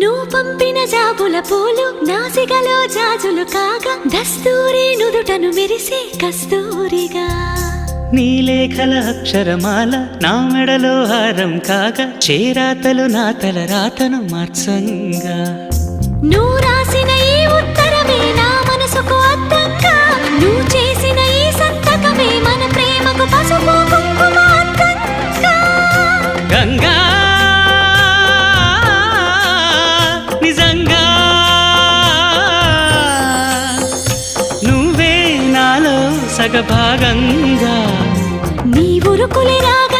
నువ్వు పంపిన జాబుల పూలు నాసికలో జాజులు కాగా దస్తూరి నుదుటను మెరిసే కస్తూరిగా నీలేఖల అక్షరమాల నా మెడలో హారం కాగా చేరాతలు నా తల రాతను మార్చంగా నువ్వు రాసిన ఈ ఉత్తరమే నా మనసుకు అద్దంగా నువ్వు చేసిన ఈ సంతకమే మన ప్రేమకు పసుపు కుంకుమ అద్దంగా గంగా నిజంగా నువ్వే నాలో సగభాగంగా నీ ఉరుకులే రాగా